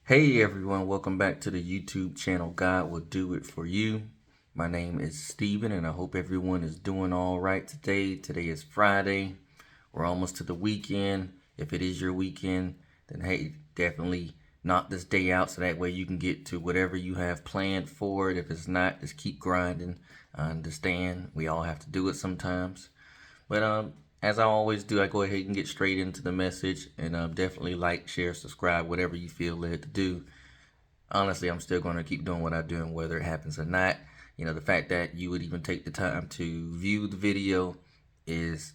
Hey everyone, welcome back to the YouTube channel God Will Do It For You. My name is Steven and I hope everyone is doing all right today. Today is Friday. We're almost to the weekend. If it is your weekend, then hey, definitely knock this day out so that way you can get to whatever you have planned for it. If it's not, just keep grinding. I understand we all have to do it sometimes. But as I always do, I go ahead and get straight into the message and definitely like, share, subscribe, whatever you feel led to do. Honestly, I'm still going to keep doing what I'm doing, whether it happens or not. You know, the fact that you would even take the time to view the video is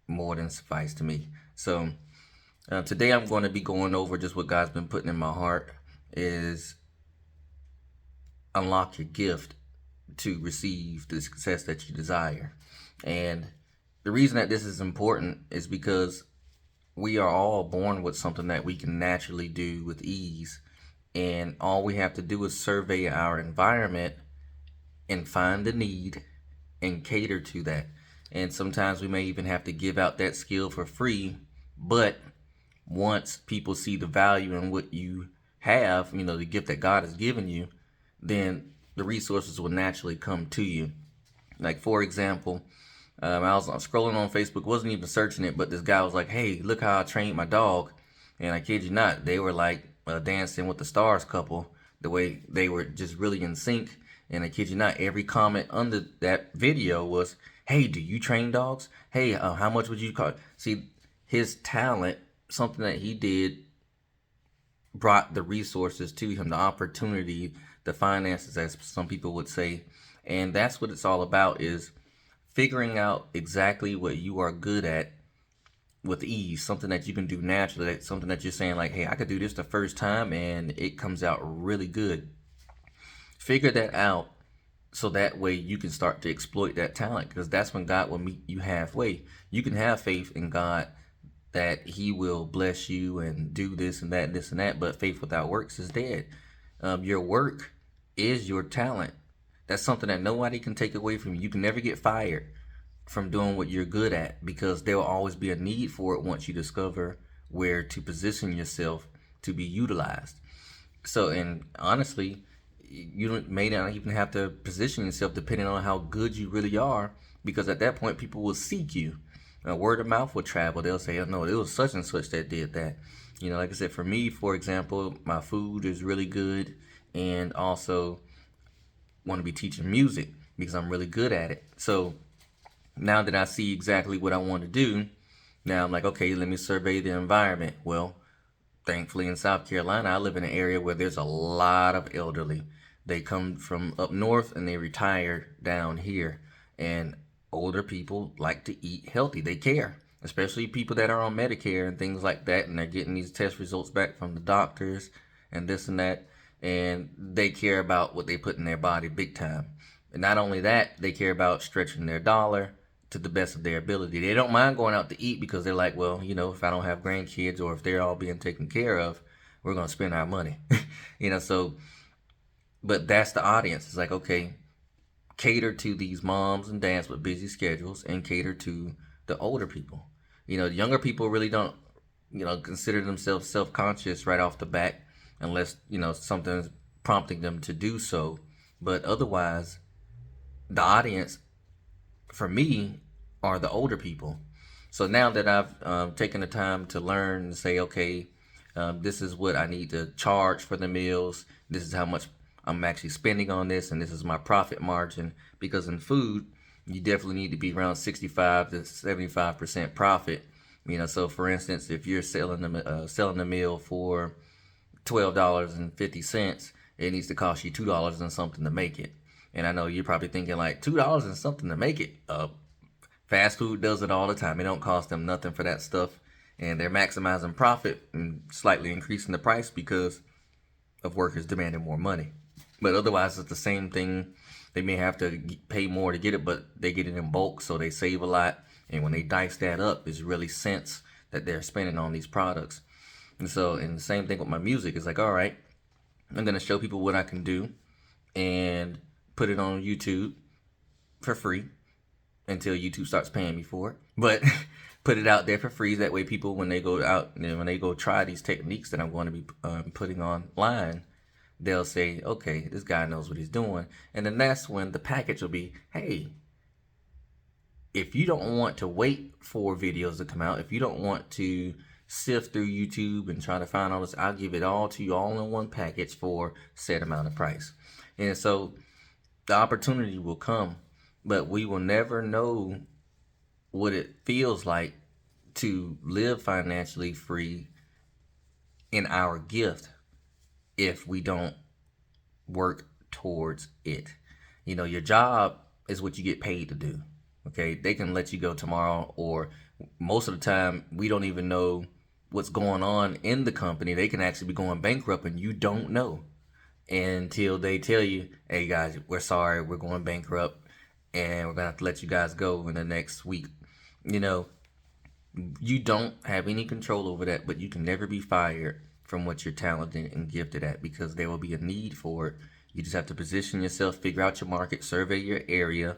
more than suffice to me. So today I'm going to be going over just what God's been putting in my heart is unlock your gift to receive the success that you desire. And the reason that this is important is because we are all born with something that we can naturally do with ease. And all we have to do is survey our environment and find the need and cater to that. And sometimes we may even have to give out that skill for free. But once people see the value in what you have, you know, the gift that God has given you, then the resources will naturally come to you. Like, for example, I was scrolling on Facebook, wasn't even searching it, but this guy was like, hey, look how I trained my dog. And I kid you not, they were like Dancing with the Stars couple, the way they were just really in sync. And I kid you not, every comment under that video was, hey, do you train dogs? Hey, how much would you cost? See, his talent, something that he did, brought the resources to him, the opportunity, the finances, as some people would say. And that's what it's all about, is figuring out exactly what you are good at with ease, something that you can do naturally, something that you're saying like, hey, I could do this the first time and it comes out really good. Figure that out so that way you can start to exploit that talent, because that's when God will meet you halfway. You can have faith in God that he will bless you and do this and that, but faith without works is dead. Your work is your talent. That's something that nobody can take away from you. You can never get fired from doing what you're good at, because there will always be a need for it once you discover where to position yourself to be utilized. So, and honestly, you may not even have to position yourself depending on how good you really are, because at that point people will seek you. Word of mouth will travel. They'll say, oh no, it was such and such that did that. You know, like I said, for me, for example, my food is really good, and also want to be teaching music because I'm really good at it. So now that I see exactly what I want to do, now I'm like, okay, let me survey the environment. Well, thankfully in South Carolina, I live in an area where there's a lot of elderly. They come from up north and they retire down here. And older people like to eat healthy. They care, especially people that are on Medicare and things like that. And they're getting these test results back from the doctors and this and that. And they care about what they put in their body big time. And not only that, they care about stretching their dollar to the best of their ability. They don't mind going out to eat because they're like, well, you know, if I don't have grandkids or if they're all being taken care of, we're going to spend our money. You know, so, but that's the audience. It's like, okay, cater to these moms and dads with busy schedules and cater to the older people. You know, the younger people really don't, you know, consider themselves self-conscious right off the bat unless, you know, something's prompting them to do so. But otherwise, the audience for me are the older people. So now that I've taken the time to learn and say, okay, this is what I need to charge for the meals. This is how much I'm actually spending on this, and this is my profit margin. Because in food, you definitely need to be around 65 to 75% profit. You know, so for instance, if you're selling the meal for $12.50, it needs to cost you $2 and something to make it. And I know you're probably thinking like $2 and something to make it. Fast food does it all the time. It don't cost them nothing for that stuff, and they're maximizing profit and slightly increasing the price because of workers demanding more money. But otherwise, it's the same thing. They may have to pay more to get it, but they get it in bulk, so they save a lot. And when they dice that up, it's really cents that they're spending on these products. And so, and the same thing with my music. It's like, all right, I'm going to show people what I can do and put it on YouTube for free until YouTube starts paying me for it. But put it out there for free. That way people, when they go out, when they go try these techniques that I'm going to be putting online, they'll say, okay, this guy knows what he's doing. And then that's when the package will be, hey, if you don't want to wait for videos to come out, if you don't want to sift through YouTube and try to find all this, I'll give it all to you all in one package for set amount of price. And so the opportunity will come, but we will never know what it feels like to live financially free in our gift if we don't work towards it. Your job is what you get paid to do. Okay, they can let you go tomorrow, or most of the time we don't even know what's going on in the company. They can actually be going bankrupt and you don't know until they tell you, hey guys, we're sorry, we're going bankrupt and we're gonna have to let you guys go in the next week. You don't have any control over that, but you can never be fired from what you're talented and gifted at, because there will be a need for it. You just have to position yourself, figure out your market, survey your area,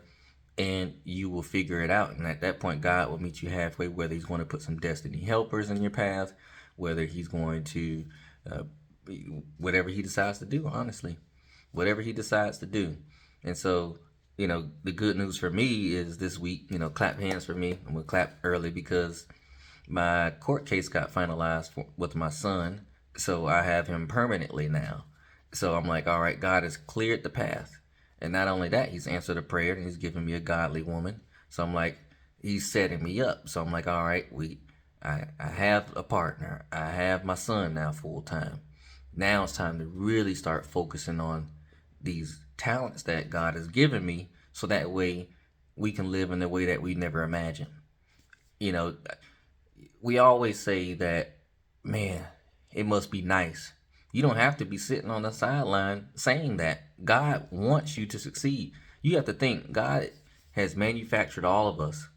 and you will figure it out. And at that point, God will meet you halfway, whether he's going to put some destiny helpers in your path, whether he's going to, whatever he decides to do, honestly, whatever he decides to do. And so, the good news for me is this week, clap hands for me. I'm going to clap early because my court case got finalized with my son. So I have him permanently now. So I'm like, all right, God has cleared the path. And not only that, he's answered a prayer and he's given me a godly woman. So I'm like, he's setting me up. So I'm like, all right, I have a partner. I have my son now full time. Now it's time to really start focusing on these talents that God has given me, so that way we can live in the way that we never imagined. We always say that, man, it must be nice. You don't have to be sitting on the sideline saying that. God wants you to succeed. You have to think, God has manufactured all of us.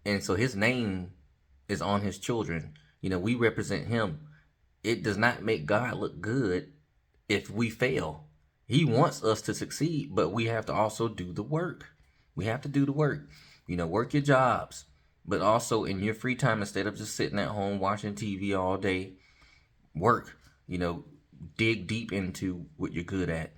And so his name is on his children. We represent him. It does not make God look good if we fail. He wants us to succeed, but we have to also do the work. We have to do the work. Work your jobs, but also in your free time, instead of just sitting at home watching TV all day, work. Dig deep into what you're good at.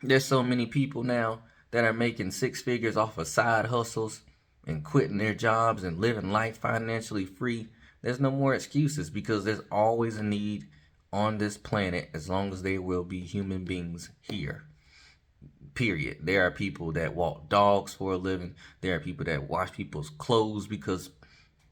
There's so many people now that are making six figures off of side hustles and quitting their jobs and living life financially free. There's no more excuses, because there's always a need on this planet as long as there will be human beings here. Period. There are people that walk dogs for a living. There are people that wash people's clothes because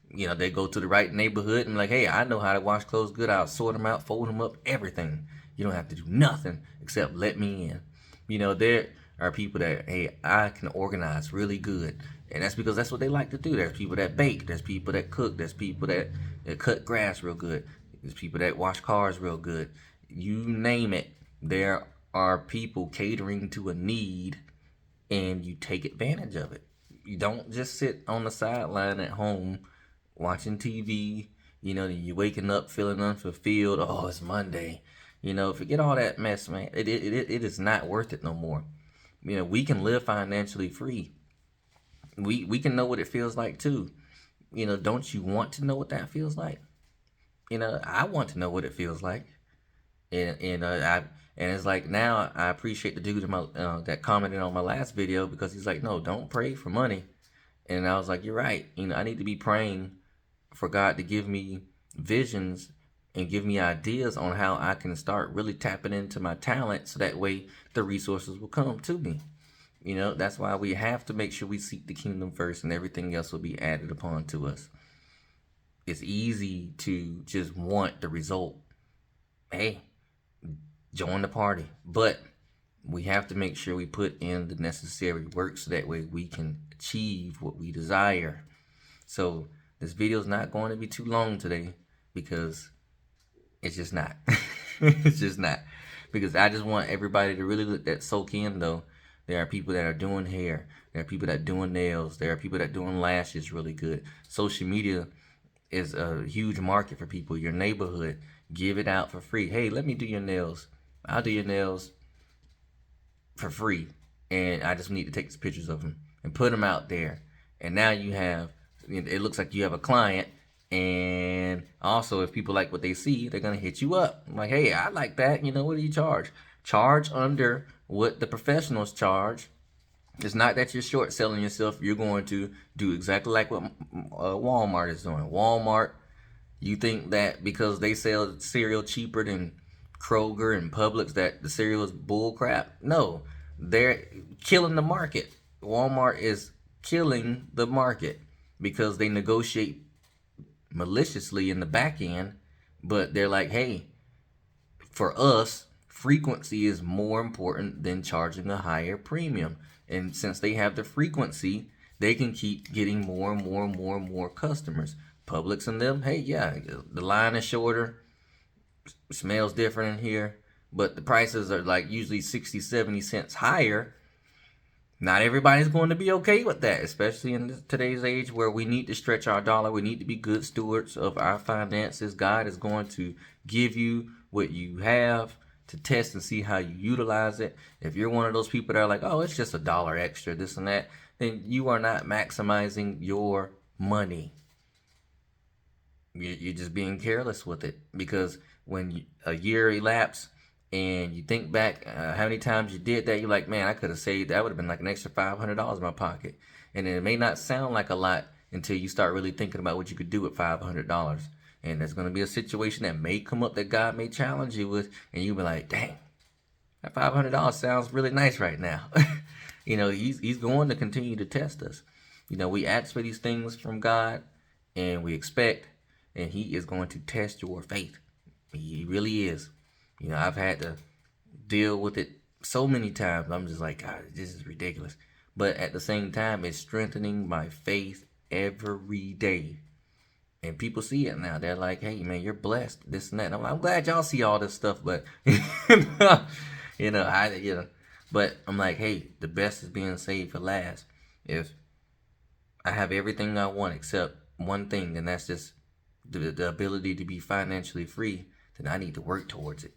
they go to the right neighborhood and like, hey, I know how to wash clothes good. I'll sort them out, fold them up, everything. You don't have to do nothing except let me in. There are people that, hey, I can organize really good. And that's because that's what they like to do. There's people that bake. There's people that cook. There's people that cut grass real good. There's people that wash cars real good. You name it. There are people catering to a need, and you take advantage of it. You don't just sit on the sideline at home watching TV, you're waking up feeling unfulfilled. Oh, it's Monday. Forget all that mess, man. It is not worth it no more. We can live financially free. We can know what it feels like too. Don't you want to know what that feels like? I want to know what it feels like. And it's like, now I appreciate the dude that commented on my last video, because he's like, no, don't pray for money. And I was like, you're right. I need to be praying for God to give me visions and give me ideas on how I can start really tapping into my talent, so that way the resources will come to me. That's why we have to make sure we seek the kingdom first, and everything else will be added upon to us. It's easy to just want the result. Hey, join the party. But we have to make sure we put in the necessary work, so that way we can achieve what we desire. So this video is not going to be too long today, because it's just not. It's just not. Because I just want everybody to really let that soak in, though. There are people that are doing hair. There are people that are doing nails. There are people that are doing lashes really good. Social media is a huge market for people. Your neighborhood, give it out for free. Hey, let me do your nails. I'll do your nails for free. And I just need to take some pictures of them and put them out there. And now you have it looks like you have a client. And also, if people like what they see, they're gonna hit you up. I'm like, hey, I like that. What do you charge? Charge under what the professionals charge. It's not that you're short selling yourself. You're going to do exactly like what Walmart is doing. Walmart, you think that because they sell cereal cheaper than Kroger and Publix that the cereal is bull crap? No, they're killing the market. Walmart is killing the market because they negotiate maliciously in the back end, but they're like, hey, for us, frequency is more important than charging a higher premium. And since they have the frequency, they can keep getting more and more and more and more customers. Publix and them, hey, yeah, the line is shorter, smells different in here, but the prices are like usually 60, 70 cents higher. Not everybody's going to be okay with that, especially in today's age where we need to stretch our dollar. We need to be good stewards of our finances. God is going to give you what you have to test and see how you utilize it. If you're one of those people that are like, oh, it's just $1 extra, this and that, then you are not maximizing your money. You're just being careless with it, because when a year elapsed and you think back how many times you did that, you're like, man, I could have saved, that would have been like an extra $500 in my pocket. And it may not sound like a lot until you start really thinking about what you could do with $500. And there's going to be a situation that may come up that God may challenge you with, and you'll be like, dang, that $500 sounds really nice right now. He's going to continue to test us. We ask for these things from God, and we expect, and he is going to test your faith. He really is. I've had to deal with it so many times. I'm just like, God, this is ridiculous. But at the same time, it's strengthening my faith every day. And people see it now. They're like, hey, man, you're blessed, this and that. And I'm glad y'all see all this stuff, but, but I'm like, hey, the best is being saved for last. If I have everything I want except one thing, and that's just the ability to be financially free, then I need to work towards it.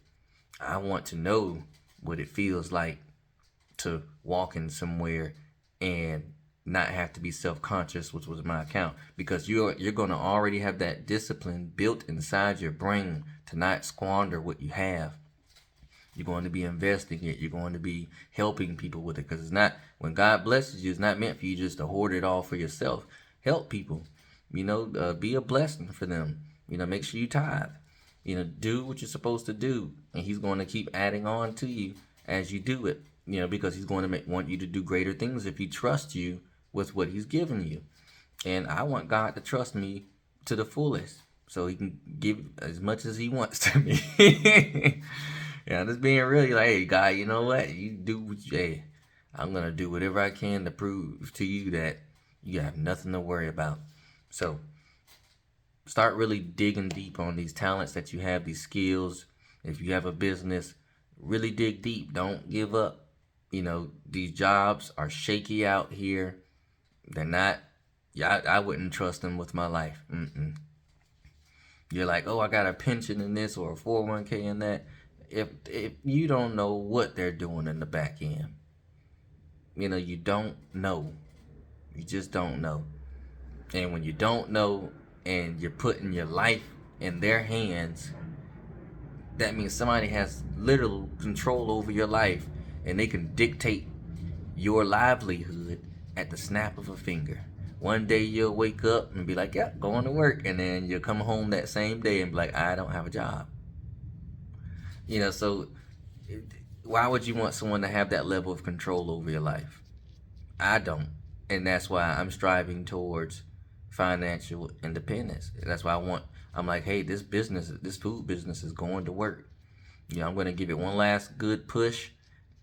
I want to know what it feels like to walk in somewhere and not have to be self-conscious, which was my account, because you're going to already have that discipline built inside your brain to not squander what you have. You're going to be investing it. You're going to be helping people with it, because it's not, when God blesses you, it's not meant for you just to hoard it all for yourself. Help people, be a blessing for them. Make sure you tithe. Do what you're supposed to do, and he's going to keep adding on to you as you do it. Because he's going to want you to do greater things if he trusts you with what he's given you. And I want God to trust me to the fullest, so he can give as much as he wants to me. Yeah, just being really like, hey, God, you know what? You do what you, hey, I'm going to do whatever I can to prove to you that you have nothing to worry about. So start really digging deep on these talents that you have, these skills. If you have a business, really dig deep. Don't give up. These jobs are shaky out here. They're not, I wouldn't trust them with my life. You're like, oh, I got a pension in this or a 401k in that. If you don't know what they're doing in the back end, you don't know. You just don't know. And when you don't know and you're putting your life in their hands, that means somebody has literal control over your life, and they can dictate your livelihood at the snap of a finger. One day you'll wake up and be like, yeah, going to work. And then you'll come home that same day and be like, I don't have a job. So why would you want someone to have that level of control over your life? I don't. And that's why I'm striving towards financial independence. That's why I'm like, hey, this food business is going to work. I'm going to give it one last good push.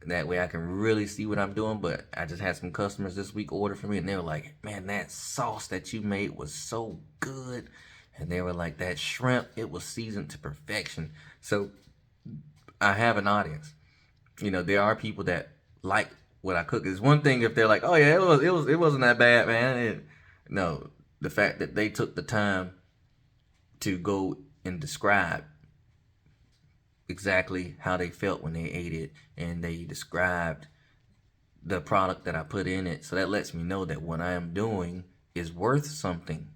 That way I can really see what I'm doing. But I just had some customers this week order for me, and they were like, man, that sauce that you made was so good. And they were like, that shrimp, it was seasoned to perfection. So I have an audience. There are people that like what I cook. It's one thing if they're like, oh yeah, it wasn't that bad, man. No, the fact that they took the time to go and describe exactly how they felt when they ate it, and they described the product that I put in it. So that lets me know that what I am doing is worth something.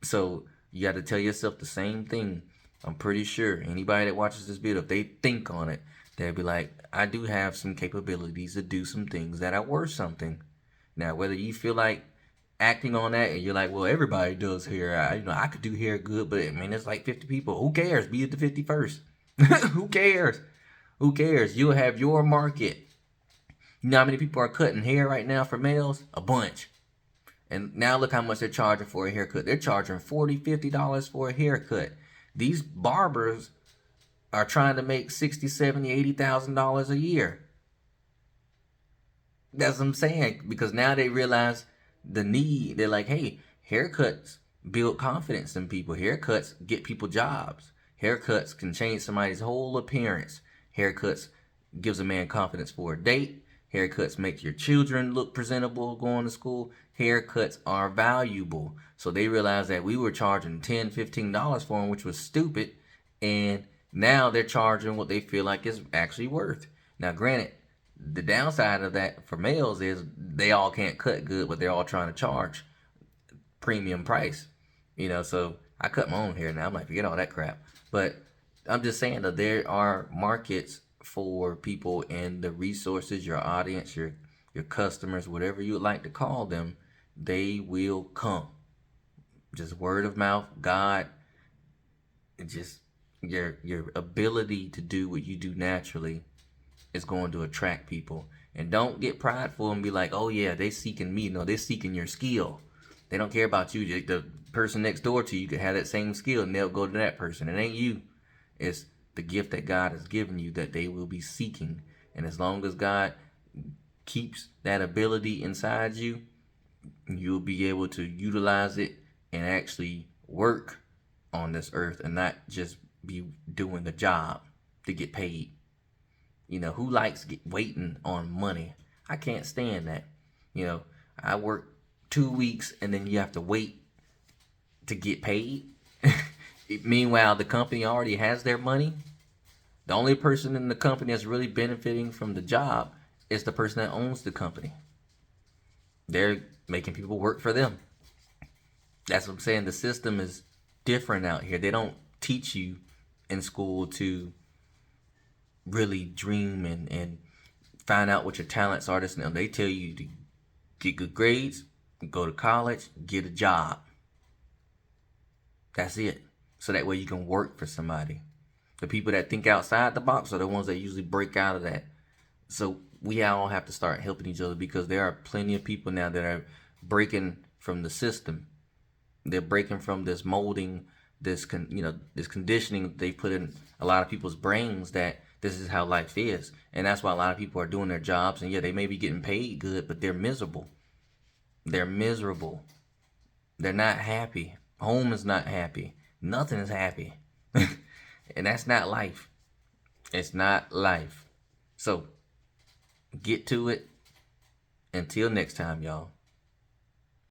So you got to tell yourself the same thing. I'm pretty sure anybody that watches this video, if they think on it, they'll be like, I do have some capabilities to do some things that are worth something. Now, whether you feel like acting on that and you're like, well, everybody does hair. I could do hair good, but I mean, it's like 50 people. Who cares? Be at the 51st. Who cares? Who cares? You'll have your market. You know how many people are cutting hair right now for males? A bunch. And now look how much they're charging for a haircut. They're charging $40, $50 for a haircut. These barbers are trying to make $60, $70, $80,000 a year. That's what I'm saying. Because now they realize the need. They're like, hey, haircuts build confidence in people. Haircuts get people jobs. Haircuts can change somebody's whole appearance. Haircuts gives a man confidence for a date. Haircuts make your children look presentable going to school. Haircuts are valuable. So they realized that we were charging $10, $15 for them, which was stupid. And now they're charging what they feel like is actually worth. Now, granted, the downside of that for males is they all can't cut good, but they're all trying to charge premium price. So I cut my own hair now. I'm like, forget all that crap. But I'm just saying that there are markets for people, and the resources, your audience, your customers, whatever you would like to call them, they will come. Just word of mouth, God, just your ability to do what you do naturally is going to attract people. And don't get prideful and be like, oh yeah, they seeking me. No, they're seeking your skill. They don't care about you. The person next door to you could have that same skill and they'll go to that person. It ain't you. It's the gift that God has given you that they will be seeking. And as long as God keeps that ability inside you, you'll be able to utilize it and actually work on this earth and not just be doing the job to get paid. Who likes waiting on money? I can't stand that. I work 2 weeks and then you have to wait to get paid. Meanwhile, the company already has their money. The only person in the company that's really benefiting from the job is the person that owns the company. They're making people work for them. That's what I'm saying. The system is different out here. They don't teach you in school to really dream and find out what your talents are. They tell you to get good grades, go to college, get a job. That's it. So that way you can work for somebody. The people that think outside the box are the ones that usually break out of that. So we all have to start helping each other, because there are plenty of people now that are breaking from the system. They're breaking from this molding, this conditioning that they put in a lot of people's brains that this is how life is. And that's why a lot of people are doing their jobs. And yeah, they may be getting paid good, but they're miserable. They're miserable. They're not happy. Home is not happy. Nothing is happy. And that's not life. It's not life. So get to it. Until next time, y'all.